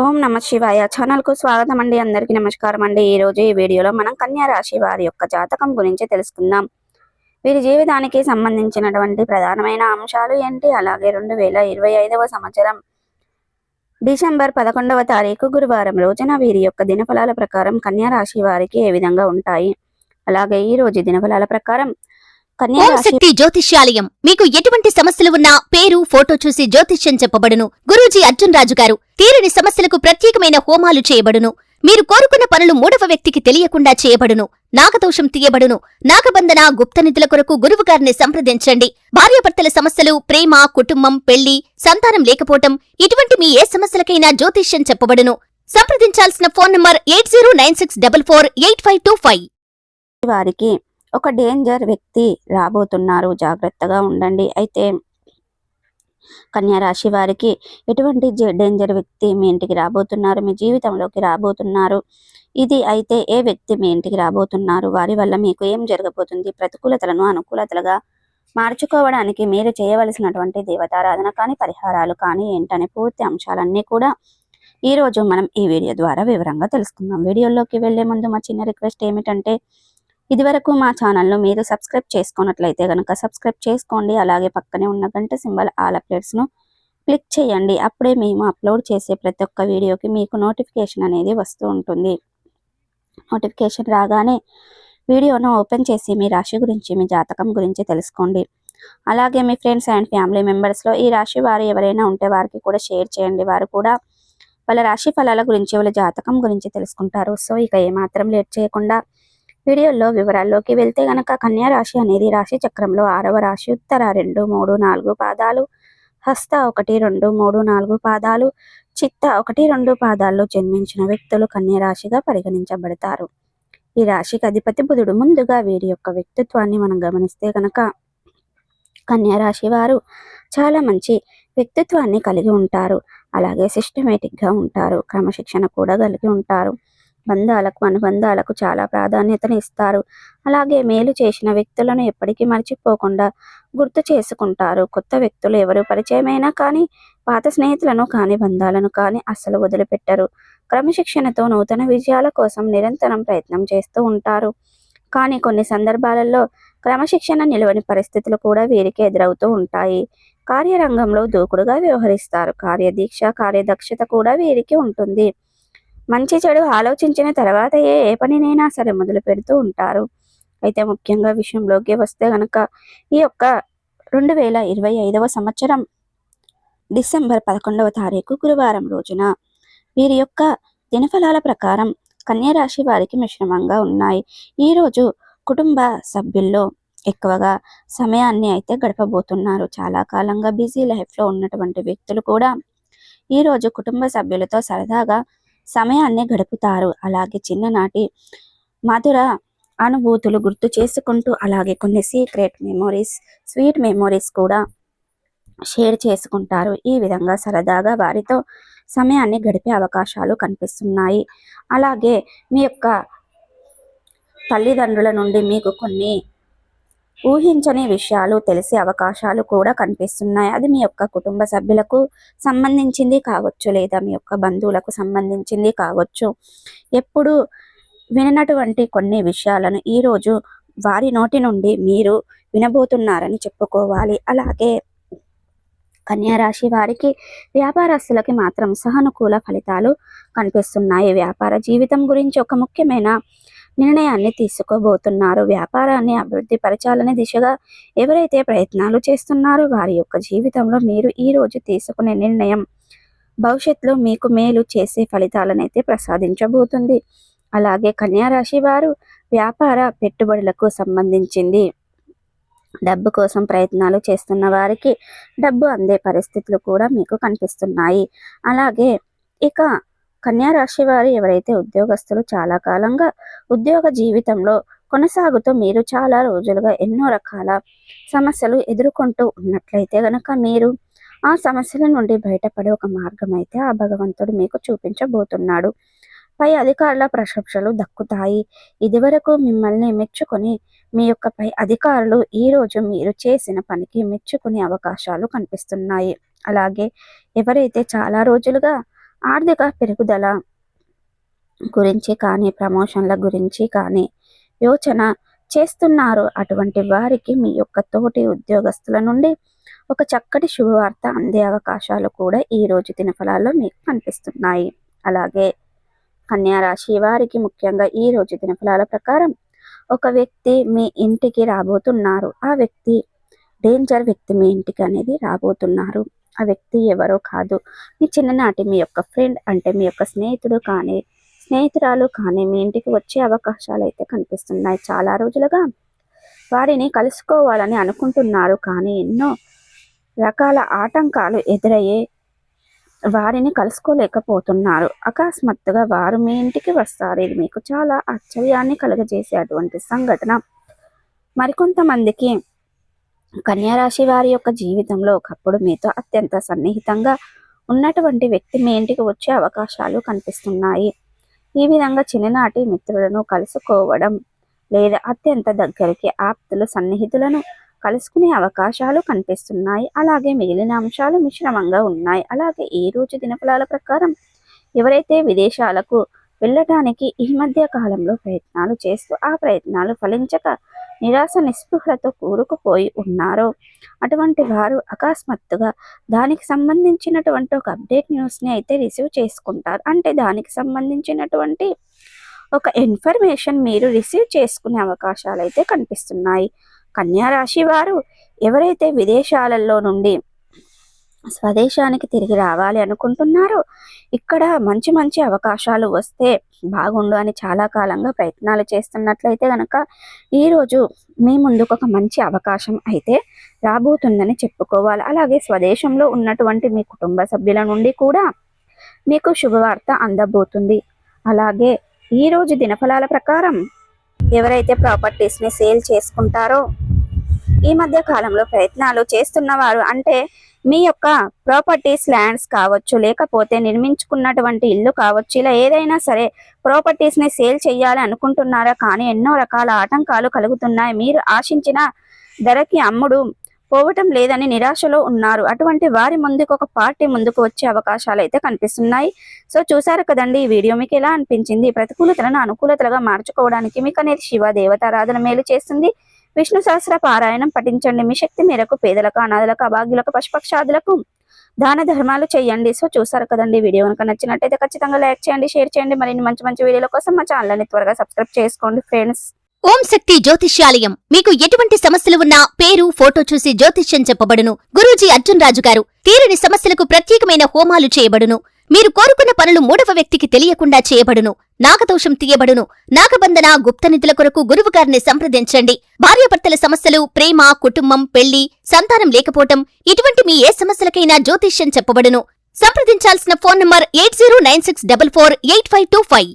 ఓం నమ శివాయ ఛానల్ కు స్వాగతం అండి. అందరికీ నమస్కారం అండి. ఈ రోజు ఈ వీడియోలో మనం కన్యా రాశి వారి యొక్క జాతకం గురించి తెలుసుకుందాం. వీరి జీవితానికి సంబంధించినటువంటి ప్రధానమైన అంశాలు ఏంటి, అలాగే 2025వ సంవత్సరం డిసెంబర్ 11వ తారీఖు గురువారం రోజున వీరి యొక్క దినఫలాల ప్రకారం కన్యా రాశి వారికి ఏ విధంగా ఉంటాయి, అలాగే ఈ రోజు దినఫలాల ప్రకారం ఓం శక్తి జ్యోతిష్యాలయం. మీకు ఎటువంటి సమస్యలు ఉన్నా పేరు, ఫోటో చూసి జ్యోతిష్యం చెప్పబడును. గురూజీ అర్జున్ రాజు గారు తీరని సమస్యలకు ప్రత్యేకమైన హోమాలు చేయబడును. మీరు కోరుకున్న పనులు మూడవ వ్యక్తికి తెలియకుండా చేయబడును. నాగదోషం తీయబడును. నాగబంధన, గుప్తనిధుల కొరకు గురువు గారిని సంప్రదించండి. భార్యాభర్తల సమస్యలు, ప్రేమ, కుటుంబం, పెళ్లి, సంతానం లేకపోవటం, ఇటువంటి మీ ఏ సమస్యలకైనా జ్యోతిష్యం చెప్పబడును. సంప్రదించాల్సిన ఫోన్ నంబర్ 8096448525. వారికి ఒక డేంజర్ వ్యక్తి రాబోతున్నారు, జాగ్రత్తగా ఉండండి. అయితే కన్యా రాశి వారికి ఎటువంటి డేంజర్ వ్యక్తి మీ ఇంటికి రాబోతున్నారు, మీ జీవితంలోకి రాబోతున్నారు, ఇది అయితే ఏ వ్యక్తి మీ ఇంటికి రాబోతున్నారు, వారి వల్ల మీకు ఏం జరగబోతుంది, ప్రతికూలతలను అనుకూలతలుగా మార్చుకోవడానికి మీరు చేయవలసినటువంటి దేవతారాధన కానీ పరిహారాలు కానీ ఏంటనే పూర్తి అంశాలన్నీ కూడా ఈరోజు మనం ఈ వీడియో ద్వారా వివరంగా తెలుసుకుందాం. వీడియోలోకి వెళ్లే ముందు మా చిన్న రిక్వెస్ట్ ఏమిటంటే, ఇదివరకు మా ఛానల్ను మీరు సబ్స్క్రైబ్ చేసుకున్నట్లయితే కనుక సబ్స్క్రైబ్ చేసుకోండి. అలాగే పక్కనే ఉన్న గంట సింబల్ ఆల్ అప్డేట్స్ను క్లిక్ చేయండి. అప్పుడే మేము అప్లోడ్ చేసే ప్రతి ఒక్క వీడియోకి మీకు నోటిఫికేషన్ అనేది వస్తూ ఉంటుంది. నోటిఫికేషన్ రాగానే వీడియోను ఓపెన్ చేసి మీ రాశి గురించి, మీ జాతకం గురించి తెలుసుకోండి. అలాగే మీ ఫ్రెండ్స్ అండ్ ఫ్యామిలీ మెంబర్స్లో ఈ రాశి వారు ఎవరైనా ఉంటే వారికి కూడా షేర్ చేయండి. వారు కూడా వాళ్ళ రాశి ఫలాల గురించి, వాళ్ళ జాతకం గురించి తెలుసుకుంటారు. సో ఇక ఏమాత్రం లేట్ చేయకుండా వీడియోలో వివరాల్లోకి వెళ్తే గనక, కన్యా రాశి అనేది రాశి చక్రంలో 6వ రాశి. ఉత్తర 2, 3, 4 పాదాలు, హస్త 1, 2, 3, 4 పాదాలు, చిత్త 1, 2 పాదాల్లో జన్మించిన వ్యక్తులు కన్యా రాశిగా పరిగణించబడతారు. ఈ రాశికి అధిపతి బుధుడు. ముందుగా వీరి యొక్క వ్యక్తిత్వాన్ని మనం గమనిస్తే గనక, కన్యా రాశి వారు చాలా మంచి వ్యక్తిత్వాన్ని కలిగి ఉంటారు. అలాగే సిస్టమేటిక్గా ఉంటారు, క్రమశిక్షణ కూడా కలిగి ఉంటారు. బంధాలకు, అనుబంధాలకు చాలా ప్రాధాన్యతను ఇస్తారు. అలాగే మేలు చేసిన వ్యక్తులను ఎప్పటికీ మర్చిపోకుండా గుర్తు చేసుకుంటారు. కొత్త వ్యక్తులు ఎవరు పరిచయమైనా కానీ, పాత స్నేహితులను కానీ, బంధాలను కానీ అస్సలు వదిలిపెట్టరు. క్రమశిక్షణతో నూతన విజయాల కోసం నిరంతరం ప్రయత్నం చేస్తూ ఉంటారు. కానీ కొన్ని సందర్భాలలో క్రమశిక్షణ నిలవని పరిస్థితులు కూడా వీరికి ఎదురవుతూ ఉంటాయి. కార్యరంగంలో దూకుడుగా వ్యవహరిస్తారు. కార్యదీక్ష, కార్యదక్షత కూడా వీరికి ఉంటుంది. మంచి చెడు ఆలోచించిన తర్వాత ఏ పనినైనా సరే మొదలు పెడుతూ ఉంటారు. అయితే ముఖ్యంగా విషయంలోకి వస్తే గనక, ఈ యొక్క 2025వ సంవత్సరం డిసెంబర్ 11వ తారీఖు గురువారం రోజున వీరి యొక్క దినఫలాల ప్రకారం కన్యా రాశి వారికి మిశ్రమంగా ఉన్నాయి. ఈరోజు కుటుంబ సభ్యుల్లో ఎక్కువగా సమయాన్ని అయితే గడపబోతున్నారు. చాలా కాలంగా బిజీ లైఫ్లో ఉన్నటువంటి వ్యక్తులు కూడా ఈరోజు కుటుంబ సభ్యులతో సరదాగా సమయాన్ని గడుపుతారు. అలాగే చిన్ననాటి మధుర అనుభూతులు గుర్తు చేసుకుంటూ, అలాగే కొన్ని సీక్రెట్ మెమోరీస్, స్వీట్ మెమోరీస్ కూడా షేర్ చేసుకుంటారు. ఈ విధంగా సరదాగా వారితో సమయాన్ని గడిపే అవకాశాలు కనిపిస్తున్నాయి. అలాగే మీ యొక్క తల్లిదండ్రుల నుండి మీకు కొన్ని ఊహించని విషయాలు తెలిసే అవకాశాలు కూడా కనిపిస్తున్నాయి. అది మీ యొక్క కుటుంబ సభ్యులకు సంబంధించింది కావచ్చు, లేదా మీ యొక్క బంధువులకు సంబంధించింది కావచ్చు. ఎప్పుడు విననటువంటి కొన్ని విషయాలను ఈరోజు వారి నోటి నుండి మీరు వినబోతున్నారని చెప్పుకోవాలి. అలాగే కన్యా రాశి వారికి వ్యాపారస్తులకి మాత్రం సానుకూల ఫలితాలు కనిపిస్తున్నాయి. వ్యాపార జీవితం గురించి ఒక ముఖ్యమైన నిర్ణయాన్ని తీసుకోబోతున్నారు. వ్యాపారాన్ని అభివృద్ధి పరచాలనే దిశగా ఎవరైతే ప్రయత్నాలు చేస్తున్నారో వారి యొక్క జీవితంలో మీరు ఈరోజు తీసుకునే నిర్ణయం భవిష్యత్తులో మీకు మేలు చేసే ఫలితాలనైతే ప్రసాదించబోతుంది. అలాగే కన్యా రాశి వారు వ్యాపార పెట్టుబడులకు సంబంధించింది డబ్బు కోసం ప్రయత్నాలు చేస్తున్న వారికి డబ్బు అందే పరిస్థితులు కూడా మీకు కనిపిస్తున్నాయి. అలాగే ఇక కన్యా రాశి వారు ఎవరైతే ఉద్యోగస్తులు చాలా కాలంగా ఉద్యోగ జీవితంలో కొనసాగుతూ మీరు చాలా రోజులుగా ఎన్నో రకాల సమస్యలు ఎదుర్కొంటూ ఉన్నట్లయితే గనక, మీరు ఆ సమస్యల నుండి బయటపడే ఒక మార్గం అయితే ఆ భగవంతుడు మీకు చూపించబోతున్నాడు. పై అధికారుల ప్రశంసలు దక్కుతాయి. ఇదివరకు మిమ్మల్ని మెచ్చుకొని మీ యొక్క పై అధికారులు ఈరోజు మీరు చేసిన పనికి మెచ్చుకునే అవకాశాలు కనిపిస్తున్నాయి. అలాగే ఎవరైతే చాలా రోజులుగా ఆర్థిక పెరుగుదల గురించి కానీ ప్రమోషన్ల గురించి కానీ యోచన చేస్తున్నారు. అటువంటి వారికి మీ యొక్క తోటి ఉద్యోగస్తుల నుండి ఒక చక్కటి శుభవార్త అందే అవకాశాలు కూడా ఈ రోజు దినఫలాల్లో మీకు కనిపిస్తున్నాయి. అలాగే కన్యా రాశి వారికి ముఖ్యంగా ఈ రోజు దినఫలాల ప్రకారం ఒక వ్యక్తి మీ ఇంటికి రాబోతున్నారు. ఆ వ్యక్తి డేంజర్ వ్యక్తి మీ ఇంటికి అనేది రాబోతున్నారు. ఆ వ్యక్తి ఎవరో కాదు, మీ చిన్ననాటి మీ యొక్క ఫ్రెండ్, అంటే మీ యొక్క స్నేహితుడు కానీ స్నేహితురాలు కానీ మీ ఇంటికి వచ్చే అవకాశాలు అయితే కనిపిస్తున్నాయి. చాలా రోజులుగా వారిని కలుసుకోవాలని అనుకుంటున్నారు, కానీ ఎన్నో రకాల ఆటంకాలు ఎదురయ్యే వారిని కలుసుకోలేకపోతున్నారు. అకస్మాత్తుగా వారు మీ ఇంటికి వస్తారు. ఇది మీకు చాలా ఆశ్చర్యాన్ని కలుగజేసే అటువంటి సంఘటన. మరికొంతమందికి కన్యా రాశి వారి యొక్క జీవితంలో ఒకప్పుడు మీతో అత్యంత సన్నిహితంగా ఉన్నటువంటి వ్యక్తి మీ ఇంటికి వచ్చే అవకాశాలు కనిపిస్తున్నాయి. ఈ విధంగా చిన్ననాటి మిత్రులను కలుసుకోవడం లేదా అత్యంత దగ్గరికి ఆప్తులు సన్నిహితులను కలుసుకునే అవకాశాలు కనిపిస్తున్నాయి. అలాగే మిగిలిన అంశాలు మిశ్రమంగా ఉన్నాయి. అలాగే ఈ రోజు దినఫలాల ప్రకారం ఎవరైతే విదేశాలకు వెళ్ళటానికి ఈ మధ్య కాలంలో ప్రయత్నాలు చేస్తూ ఆ ప్రయత్నాలు ఫలించక నిరాశ నిస్పృహలతో కూరుకుపోయి ఉన్నారో అటువంటి వారు అకస్మాత్తుగా దానికి సంబంధించినటువంటి ఒక అప్డేట్ న్యూస్ని అయితే రిసీవ్ చేసుకుంటారు. అంటే దానికి సంబంధించినటువంటి ఒక ఇన్ఫర్మేషన్ మీరు రిసీవ్ చేసుకునే అవకాశాలు అయితే కనిపిస్తున్నాయి. కన్యా రాశి వారు ఎవరైతే విదేశాలలో నుండి స్వదేశానికి తిరిగి రావాలి అనుకుంటున్నారో ఇక్కడ మంచి మంచి అవకాశాలు వస్తే బాగుండు అని చాలా కాలంగా ప్రయత్నాలు చేస్తున్నట్లయితే కనుక ఈరోజు మీ ముందుకు ఒక మంచి అవకాశం అయితే రాబోతుందని చెప్పుకోవాలి. అలాగే స్వదేశంలో ఉన్నటువంటి మీ కుటుంబ సభ్యుల నుండి కూడా మీకు శుభవార్త అందబోతుంది. అలాగే ఈరోజు దినఫలాల ప్రకారం ఎవరైతే ప్రాపర్టీస్ని సేల్ చేసుకుంటారో ఈ మధ్య కాలంలో ప్రయత్నాలు చేస్తున్నవారు, అంటే మీ యొక్క ప్రాపర్టీస్, ల్యాండ్స్ కావచ్చు, లేకపోతే నిర్మించుకున్నటువంటి ఇల్లు కావచ్చు, ఇలా ఏదైనా సరే ప్రాపర్టీస్ని సేల్ చేయాలి అనుకుంటున్నారా, కానీ ఎన్నో రకాల ఆటంకాలు కలుగుతున్నాయి. మీరు ఆశించిన ధరకి అమ్ముడు పోవటం లేదని నిరాశలో ఉన్నారు. అటువంటి వారి ముందుకు ఒక పార్టీ ముందుకు వచ్చే అవకాశాలు అయితే కనిపిస్తున్నాయి. సో చూసారు కదండి, ఈ వీడియో మీకు ఎలా అనిపించింది? ప్రతికూలతలను అనుకూలతలుగా మార్చుకోవడానికి మీకు అనేది శివ దేవతారాధన మేలు చేస్తుంది. విష్ణు సహస్ర పారాయణం పఠించండి. మీ శక్తి మేరకు పేదలకు, అనాథలకు, అభాగ్యులకు, పశుపక్షాదులకు దాన ధర్మాలు చేయండి. సో చూసారు కదండి, వీడియో కనుక నచ్చినట్టయితే ఖచ్చితంగా లైక్ చేయండి, షేర్ చేయండి. మరిన్ని మంచి మంచి వీడియోల కోసం మా ఛానల్ని త్వరగా సబ్స్క్రైబ్ చేసుకోండి ఫ్రెండ్స్. ఓం శక్తి జ్యోతిష్యాలయం మీకు ఎటువంటి సమస్యలు ఉన్నా పేరు, ఫోటో చూసి జ్యోతిష్యం చెప్పబడును. గురూజీ అర్జున్ రాజు గారు తీరని సమస్యలకు ప్రత్యేకమైన హోమాలు చేయబడును. మీరు కోరుకున్న పనులు మూడవ వ్యక్తికి తెలియకుండా చేయబడును. నాగదోషం తీయబడును. నాగబంధన, గుప్తనిధుల కొరకు గురువు గారిని సంప్రదించండి. భార్యాభర్తల సమస్యలు, ప్రేమ, కుటుంబం, పెళ్లి, సంతానం లేకపోవటం, ఇటువంటి మీ ఏ సమస్యలకైనా జ్యోతిష్యం చెప్పబడును. సంప్రదించాల్సిన ఫోన్ నంబర్ 8096448525.